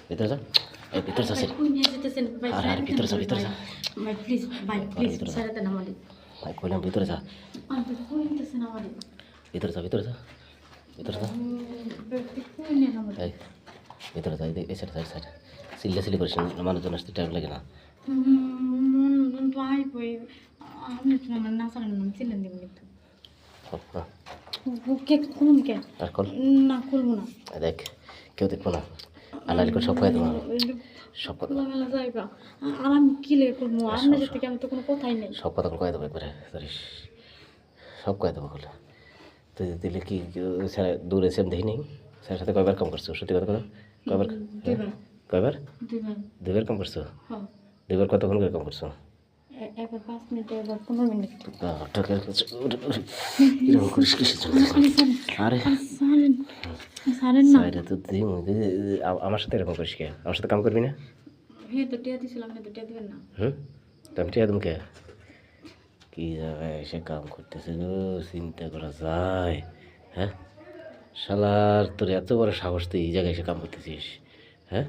ভিতরে যা, এই ভিতরে যা, কই নিয়ে যেতেছেন ভাই? আর ভিতরে যা, ভিতরে যা। ভাই প্লিজ, ভাই প্লিজ ছাড়তে না আমারে। ভাই কইলাম ভিতরে যা, আপনি কই নিতেছেন আমারে? ভিতরে যা, ভিতরে যা, ভিতরে যা। কই নিয়ে আমারে? এই ভিতরে যা, এই সাইড সাইড সাইড। সিল্লি করিস না, মানুষজন আসতে টাইম লাগে না। ভাই বই আপনি তো আমার না জানেন না, চিনেন দিব কিন্তু হ্যাঁ, কে খুলুন কে? আর কল না খুলবো না। দেখ, কেউ দেখবো না। আনালি করে সব খাই দেবো, সব কথা, খোলামেলা জায়গা আর আমি কি লেগে করবো? আপনাদের থেকে আমার তো কোনো কথাই নেই। সব কথা কয়ে দেবো একবারে, ধরিস সব কয়ে দেবো বলে। তুই দিলে কি স্যার দূরে সেম দেখি নেই? স্যারের সাথে কয়বার কাম করছো? সত্যি কথা কথা কয়বার? দুইবার। কয়বার? দুইবার। দুইবার কাম করছো? হ্যাঁ, দুইবার কতক্ষণ করে কাম করছো? একবার 5 মিনিট, একবার 15 মিনিট। টাকা এরকম করিস কিসের জন্য? আরে সারেন সারেন না। সাইডে তো তুই আমার সাথে এরকম করিস কে? আমার সাথে কাম করবি না? হে তো টিয়া দিছিলাম, হে তো টিয়া দিবেন না। তো আমি টিয়া তুমি কে? কি জায়গায় এসে কাম করতেছে গো, চিন্তা করা যায়? হ্যাঁ, শালার তোর এত বড় সাহস, তুই এই জায়গায় এসে কাম করতেছিস? হ্যাঁ,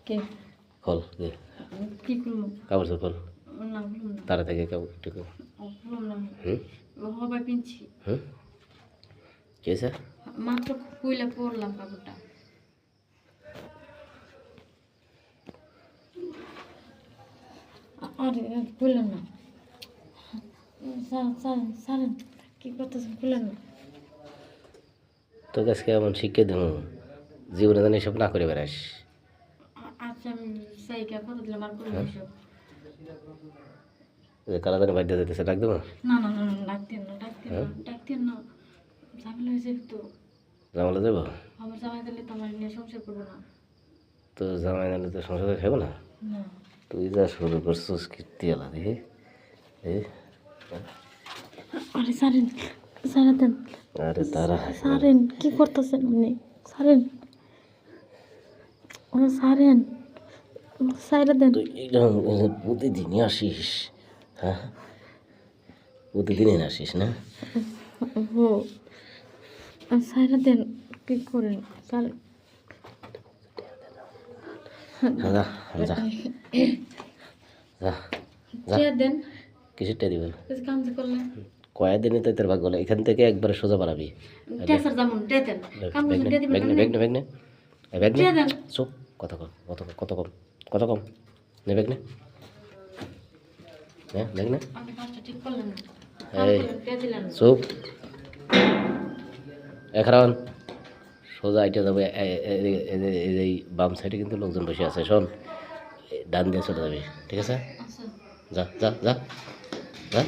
কে খোল দে, কি করবো? কাপড় খোল না খুলুন না, তারা থেকে কাপড় একটু। খুলুন না। হুম হবাই পিনছি, হুম কি হয়েছে? মাত্র কইলা পরলাম কাপড়টা। আরে খুললেন না, সারেন কি করতেছেন? খুললেন না। তোর কাছকে এমন শিক্ষা দেবো, জীবনে জানি এসব না করে বেড়াস। আচ্ছা আমি সাইকা কথা দিলাম, আর করবো এসব। কালাদানি বাড়িতে যেতেছে, ডাক দেবো? না না না না, ডাকতেন না, ডাকতেন না, ডাকতেন না। ঝামেলা হয়েছে তো, জামালে যাবো? আমার জামাই দিলে তো আমার নিয়ে সংসার করবো না। তো জামাই নাহলে তো সংসার খাবো না। না তুই যা শুরু করছিস কীর্তিওয়ালা দেখি। আরে সারেন, সারা দেন, আরে তারা সারেন কি করতেছেন আপনি? সারেন, সারেন, সাইরা দেন। তুই এরকম প্রতিদিনই আসিস? হ্যাঁ, প্রতিদিনই আসিস না? ও সাইরা দেন, কি করেন? সারেন। যা যা যা যা। টিয়া দেন, কিসেরটা দিব? কাম যে করলেন। কয়েকদিনই তো তোর ভাগ বলে, এখান থেকে একবারে সোজা পারাবি। টেসার যেমন টিয়া দেন, কাম ব্যাগ করছেন নে টিয়া দিবেন ব্যাগ নে না। ব্যাগ নে ব্যাগ নে, ব্যাগ নে টিয়া দেন। চুপ, কত কম কত কম কত কম কত কম নে ব্যাগ নে, হ্যাঁ ব্যাগ নে। আপনি কাজটা ঠিক করলেন না, এই টিয়া দিলেন না। চুপ, এখন সোজা আইটা যাবে। এই বাম সাইডে কিন্তু লোকজন বসে আছে, শোন, ডান দিয়ে চলে যাবি, ঠিক আছে? আচ্ছা যা যা যা যা।